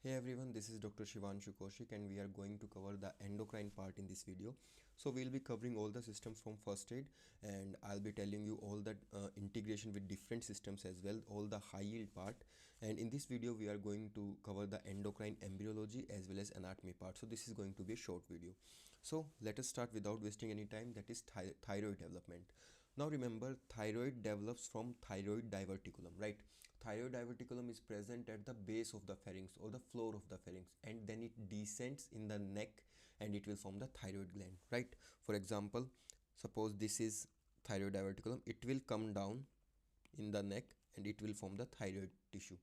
Hey everyone, this is Dr. Shivanshu Kaushik and we are going to cover the endocrine part in this video. So we'll be covering all the systems from first aid and I'll be telling you all the integration with different systems as well, all the high yield part. And in this video we are going to cover the endocrine embryology as well as anatomy part. So this is going to be a short video. So let us start without wasting any time, that is thyroid development. Now remember, thyroid develops from thyroid diverticulum, right? Thyroid diverticulum is present at the base of the pharynx or the floor of the pharynx, and then it descends in the neck and it will form the thyroid gland, right? For example, suppose this is thyroid diverticulum, it will come down in the neck and it will form the thyroid tissue.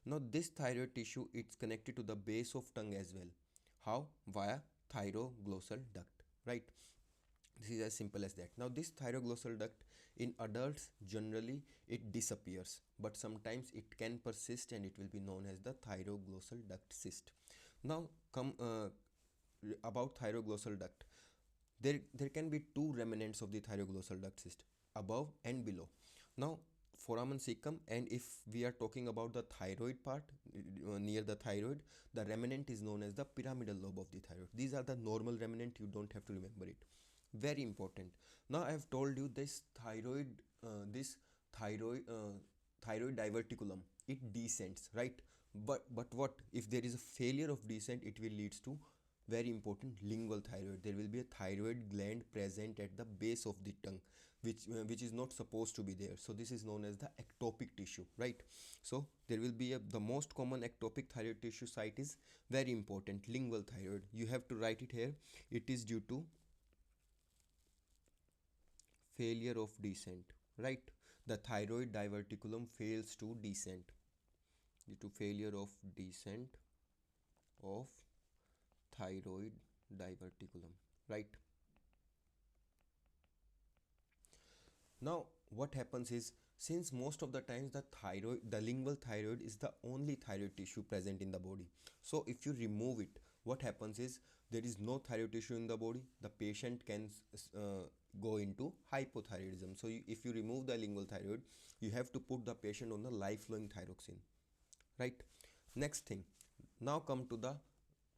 Now this thyroid tissue, it's connected to the base of tongue as well. How? Via thyroglossal duct, right? This is as simple as that. Now this thyroglossal duct in adults generally it disappears, but sometimes it can persist and it will be known as the thyroglossal duct cyst. Now come about thyroglossal duct. There can be two remnants of the thyroglossal duct cyst, above and below. Now foramen cecum, and if we are talking about the thyroid part near the thyroid, the remnant is known as the pyramidal lobe of the thyroid. These are the normal remnant, you don't have to remember it. Very important. Now I have told you this thyroid thyroid diverticulum, it descends, right? But what if there is a failure of descent? It will leads to very important lingual thyroid. There will be a thyroid gland present at the base of the tongue, which is not supposed to be there. So this is known as the ectopic tissue, right? So there will be the most common ectopic thyroid tissue site is very important, lingual thyroid. You have to write it here. It is due to failure of descent, right? The thyroid diverticulum fails to descend due to failure of descent of thyroid diverticulum, right? Now what happens is, since most of the times the lingual thyroid is the only thyroid tissue present in the body, so if you remove it, what happens is there is no thyroid tissue in the body, the patient can go into hypothyroidism. So if you remove the lingual thyroid, you have to put the patient on the lifelong thyroxine, right? Next thing, now come to the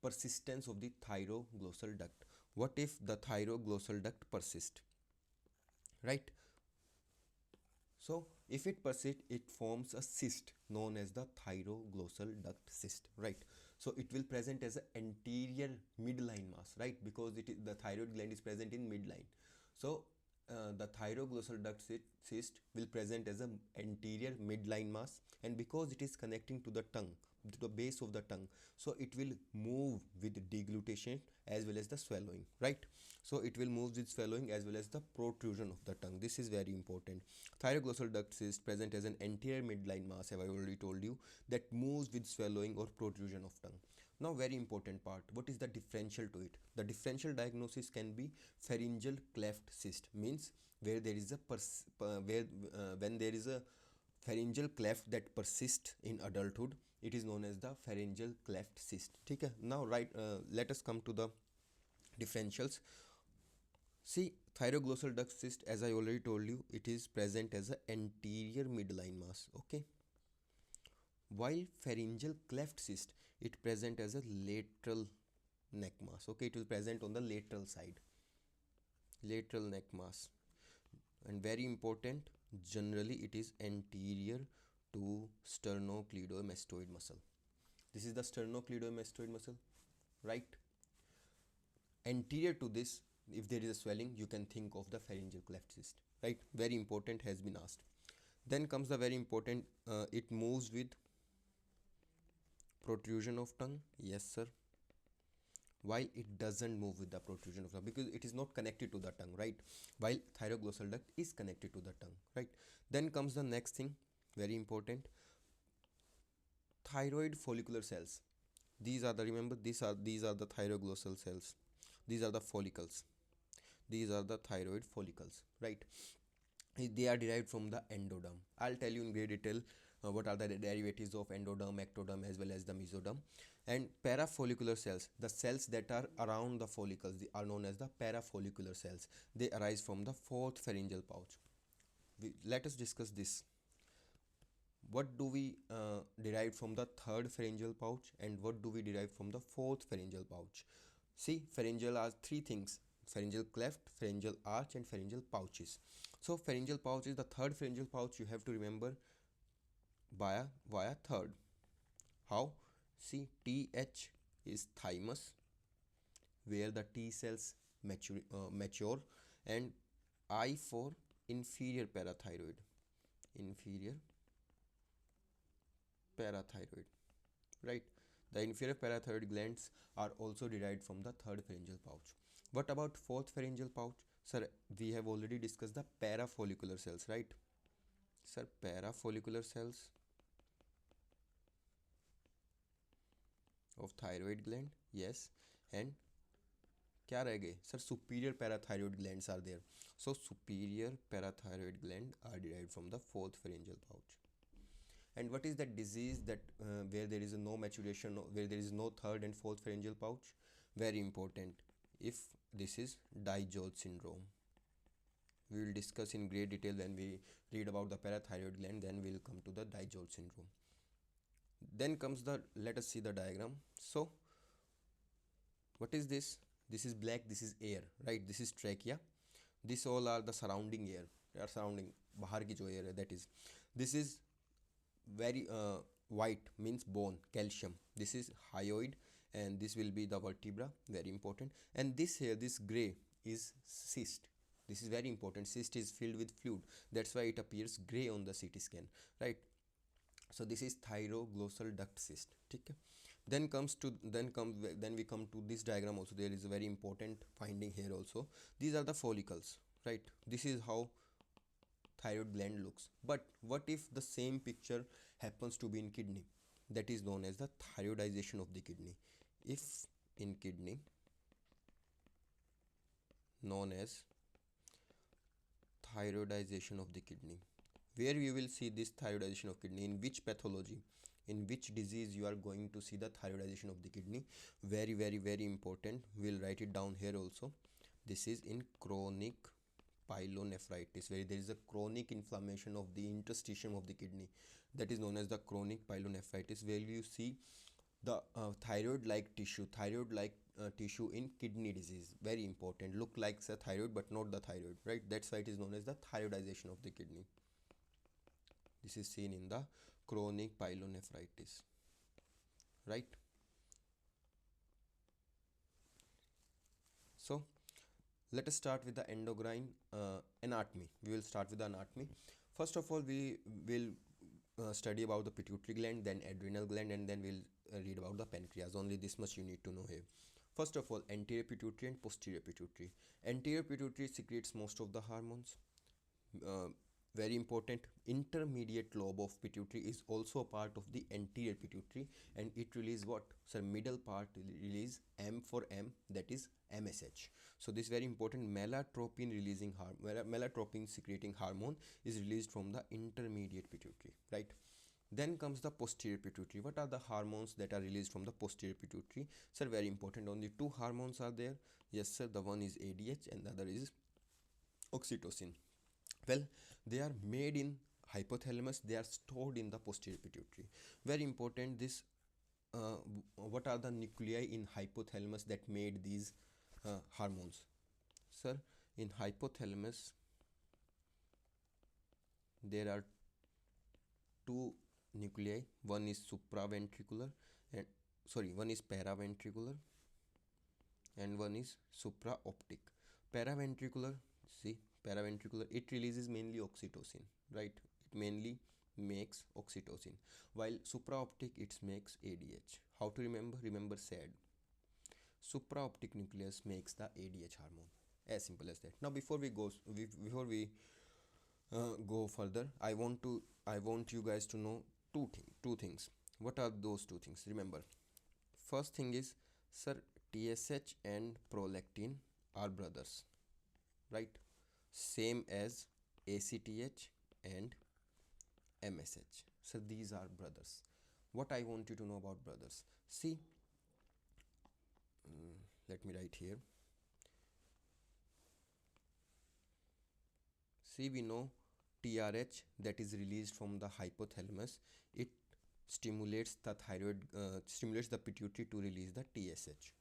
persistence of the thyroglossal duct. What if the thyroglossal duct persists, right? So if it persists, it forms a cyst known as the thyroglossal duct cyst, right? So it will present as an anterior midline mass, right? Because the thyroid gland is present in midline. So the thyroglossal duct cyst will present as an anterior midline mass, and because it is connecting to the tongue, to the base of the tongue, so it will move with deglutition as well as the swallowing, right? So it will move with swallowing as well as the protrusion of the tongue. This is very important. Thyroglossal duct cyst present as an anterior midline mass, have I already told you, that moves with swallowing or protrusion of tongue. Now very important part, what is the differential to it? The differential diagnosis can be pharyngeal cleft cyst, means where there is a when there is a pharyngeal cleft that persists in adulthood, it is known as the pharyngeal cleft cyst. Okay, now let us come to the differentials. See, thyroglossal duct cyst, as I already told you, it is present as an anterior midline mass, okay? While pharyngeal cleft cyst, it present as a lateral neck mass, okay? It will present on the lateral side, lateral neck mass. And very important, generally it is anterior to sternocleidomastoid muscle. This is the sternocleidomastoid muscle, right? Anterior to this, if there is a swelling, you can think of the pharyngeal cleft cyst, right? Very important, has been asked. Then comes the very important, it moves with protrusion of tongue, yes sir. While it doesn't move with the protrusion of tongue, because it is not connected to the tongue, right? While thyroglossal duct is connected to the tongue, right? Then comes the next thing, very important, thyroid follicular cells. These are the, remember, these are the thyroglossal cells, these are the follicles, these are the thyroid follicles, right? They are derived from the endoderm. I'll tell you in great detail what are the derivatives of endoderm, ectoderm as well as the mesoderm. And parafollicular cells, the cells that are around the follicles, they are known as the parafollicular cells. They arise from the fourth pharyngeal pouch. Let us discuss this. what do we derive from the third pharyngeal pouch and what do we derive from the fourth pharyngeal pouch? See, pharyngeal are three things: pharyngeal cleft, pharyngeal arch, and pharyngeal pouches. So pharyngeal pouch is the third pharyngeal pouch. You have to remember via third. How? See, TH is thymus, where the T cells mature, and I for inferior parathyroid. Inferior parathyroid, right? The inferior parathyroid glands are also derived from the third pharyngeal pouch. What about fourth pharyngeal pouch? Sir, we have already discussed the parafollicular cells, right? Sir, parafollicular cells of thyroid gland, yes. And क्या रह गए sir? Superior parathyroid glands are there. So superior parathyroid gland are derived from the fourth pharyngeal pouch. And what is that disease that where there is no maturation, where there is no third and fourth pharyngeal pouch? Very important. If this is Dijol syndrome, we will discuss in great detail when we read about the parathyroid gland. Then we will come to the Dijol syndrome. Then comes the, let us see the diagram. So what is this? This is black, this is air, right? This is trachea. This all are the surrounding air. They are surrounding bahar ki jo air hai, that is. This is very white, means bone, calcium. This is hyoid, and this will be the vertebra, very important. And this here, this gray is cyst. This is very important. Cyst is filled with fluid, that's why it appears gray on the CT scan, right? So this is thyroglossal duct cyst. Okay. Then we come to this diagram also. There is a very important finding here also. These are the follicles, right? This is how thyroid gland looks. But what if the same picture happens to be in kidney? That is known as the thyroidization of the kidney. If in kidney, known as thyroidization of the kidney. Where you will see this thyroidization of kidney? In which pathology, in which disease you are going to see the thyroidization of the kidney? Very, very, very important. We'll write it down here also. This is in chronic pyelonephritis, where there is a chronic inflammation of the interstitium of the kidney. That is known as the chronic pyelonephritis, where you see the thyroid-like tissue in kidney disease. Very important. Look like a thyroid but not the thyroid, right? That's why it is known as the thyroidization of the kidney. This is seen in the chronic pyelonephritis, right? So let us start with the endocrine anatomy. We will start with the anatomy. First of all, we will study about the pituitary gland, then adrenal gland, and then we'll read about the pancreas. Only this much you need to know here. First of all, anterior pituitary and posterior pituitary. Anterior pituitary secretes most of the hormones. Very important. Intermediate lobe of pituitary is also a part of the anterior pituitary, and it releases what? So middle part release M for M, that is MSH. So this is very important. Melatonin releasing melatonin secreting hormone is released from the intermediate pituitary, right? Then comes the posterior pituitary. What are the hormones that are released from the posterior pituitary? Sir, very important. Only two hormones are there. Yes sir, the one is ADH and the other is oxytocin. Well, they are made in hypothalamus, they are stored in the posterior pituitary. Very important. This what are the nuclei in hypothalamus that made these hormones? Sir, in hypothalamus there are two nuclei. One is supraventricular and one is paraventricular and one is supraoptic. Paraventricular, see, paraventricular, it releases mainly oxytocin, right? It mainly makes oxytocin, while supraoptic it makes ADH. How to remember? Remember SAD. Supraoptic nucleus makes the ADH hormone. As simple as that. Now before we go further, I want you guys to know two things. What are those two things? Remember, first thing is, sir, TSH and prolactin are brothers, right? Same as ACTH and MSH. So these are brothers. What I want you to know about brothers? See, let me write here. See, we know TRH that is released from the hypothalamus. It stimulates the thyroid, stimulates the pituitary to release the TSH.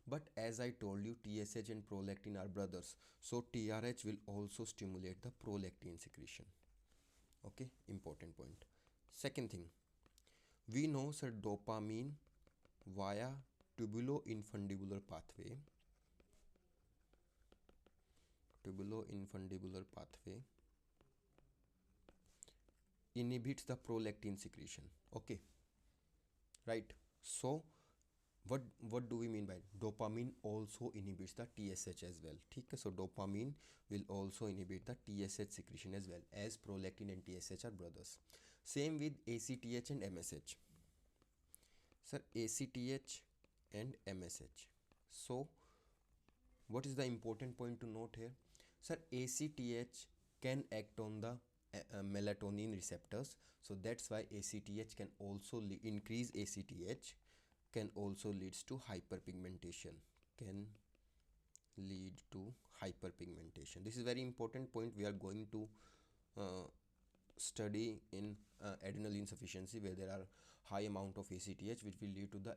But as I told you, TSH and prolactin are brothers, so TRH will also stimulate the prolactin secretion. Okay, important point. Second thing, we know, sir, dopamine via tubuloinfundibular pathway, inhibits the prolactin secretion. Okay, right? So what do we mean by dopamine also inhibits the TSH as well? Okay, so dopamine will also inhibit the TSH secretion as well, as prolactin and TSH are brothers. Same with ACTH and MSH. Sir, ACTH and MSH. So what is the important point to note here? Sir, ACTH can act on the melatonin receptors, so that's why ACTH can also increase ACTH can also leads to hyperpigmentation, this is very important point we are going to study in adrenal insufficiency, where there are high amount of ACTH, which will lead to the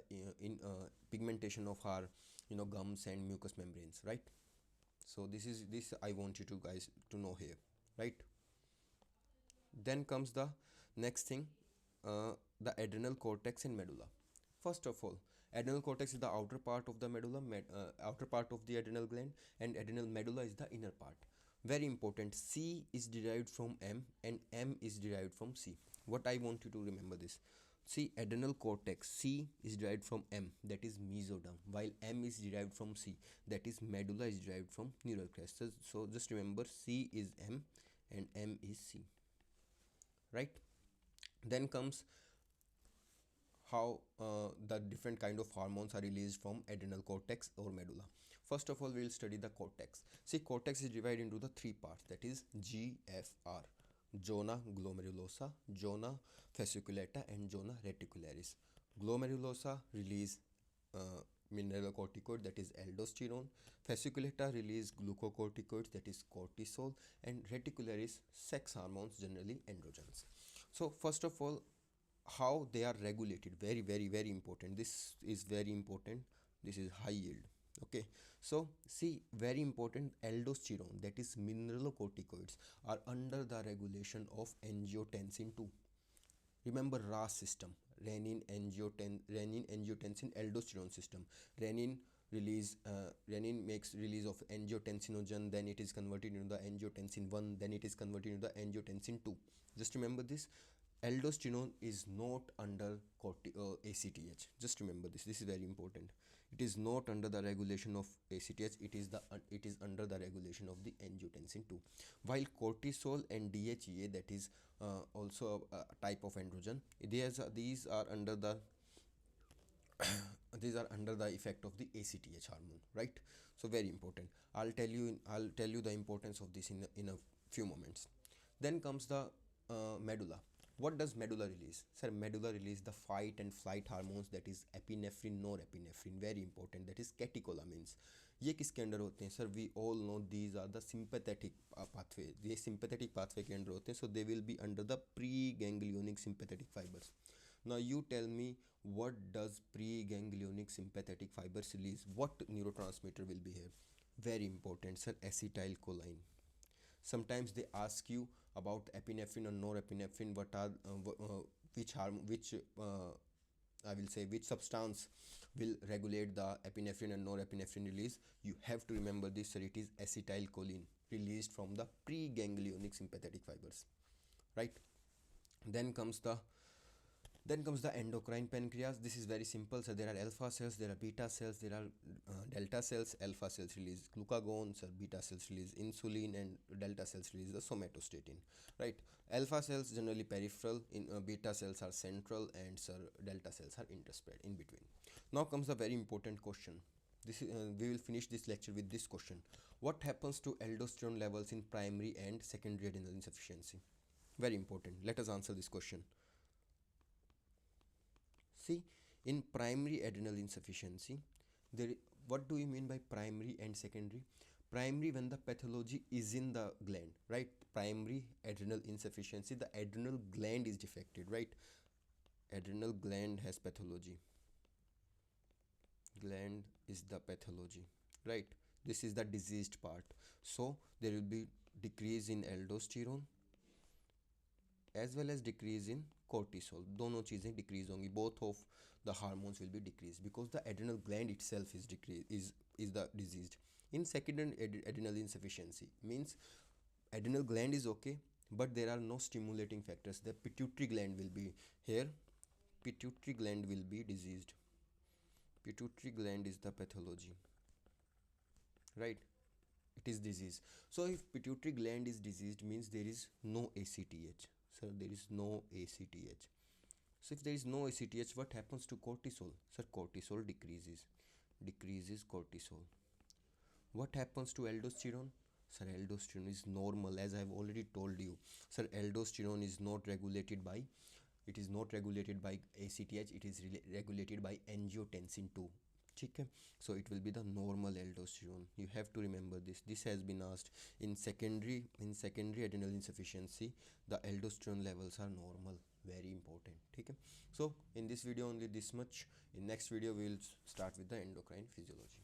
pigmentation of our gums and mucous membranes, right? So this I want you to guys to know here, right? Then comes the next thing, the adrenal cortex and medulla. First of all, adrenal cortex is the outer part of the medulla, outer part of the adrenal gland, and adrenal medulla is the inner part. Very important, C is derived from M and M is derived from C. What I want you to remember this. See, adrenal cortex, C is derived from M, that is mesoderm, while M is derived from C, that is medulla is derived from neural crest. So just remember, C is M and M is C, right? Then comes how the different kind of hormones are released from adrenal cortex or medulla. First of all, we will study the cortex. See, cortex is divided into the three parts, that is GFR: zona glomerulosa, zona fasciculata, and zona reticularis. Glomerulosa release mineralocorticoid, that is aldosterone. Fasciculata release glucocorticoids, that is cortisol, and reticularis sex hormones, generally androgens. So first of all, how they are regulated, very important. This is very important. This is high yield. Okay, so see, very important, aldosterone, that is mineralocorticoids, are under the regulation of angiotensin 2. Remember RAS system, renin angiotensin aldosterone system. Renin makes release of angiotensinogen, then it is converted into the angiotensin 1, then it is converted into the angiotensin 2. Just remember this, aldosterone is not under ACTH. Just remember this is very important. It is not under the regulation of ACTH, it is under the regulation of the angiotensin 2, while cortisol and DHEA, that is also a type of androgen, these are under the effect of the ACTH hormone, right? So very important. I'll tell you the importance of this in a few moments. Then comes the medulla. What does medulla release? Sir, medulla release the fight and flight hormones, that is epinephrine, norepinephrine, very important, that is catecholamines. ये किसके under होते हैं? Sir, we all know these are the sympathetic pathway. ये sympathetic pathway के under होते हैं, so they will be under the preganglionic sympathetic fibres. Now you tell me, what does pre-ganglionic sympathetic fibers release? What neurotransmitter will be here? Very important, sir, acetylcholine. Sometimes they ask you about epinephrine or norepinephrine. What are which substance will regulate the epinephrine and norepinephrine release? You have to remember this, sir. It is acetylcholine, released from the pre-ganglionic sympathetic fibers, right? Then comes the endocrine pancreas. This is very simple. So there are alpha cells, there are beta cells, there are delta cells. Alpha cells release glucagon, so beta cells release insulin, and delta cells release the somatostatin, right? Alpha cells generally peripheral, beta cells are central, and delta cells are interspread in between. Now comes the very important question. We will finish this lecture with this question: what happens to aldosterone levels in primary and secondary adrenal insufficiency? Very important. Let us answer this question. See, in primary adrenal insufficiency, what do you mean by primary and secondary? Primary, when the pathology is in the gland, right? Primary adrenal insufficiency, the adrenal gland is defected, right? Adrenal gland has pathology, gland is the pathology, right? This is the diseased part. So there will be decrease in aldosterone as well as decrease in cortisol. दोनों चीज़ें decrease होंगी, both of the hormones will be decreased because the adrenal gland itself is decreased, is the diseased. In secondary adrenal insufficiency means adrenal gland is okay, but there are no stimulating factors. The pituitary gland will be here, pituitary gland will be diseased, pituitary gland is the pathology, right? It is disease. So if pituitary gland is diseased means there is no ACTH. So there is no ACTH. So if there is no ACTH, what happens to cortisol? Sir, cortisol decreases cortisol. What happens to aldosterone? Sir, aldosterone is normal, as I have already told you. Sir, aldosterone is not regulated by, it is not regulated by ACTH, it is regulated by angiotensin 2. ठीक है, so it will be the normal aldosterone. You have to remember this has been asked in secondary adrenal insufficiency, the aldosterone levels are normal, very important. ठीक है, so in this video only this much. In next video we will start with the endocrine physiology.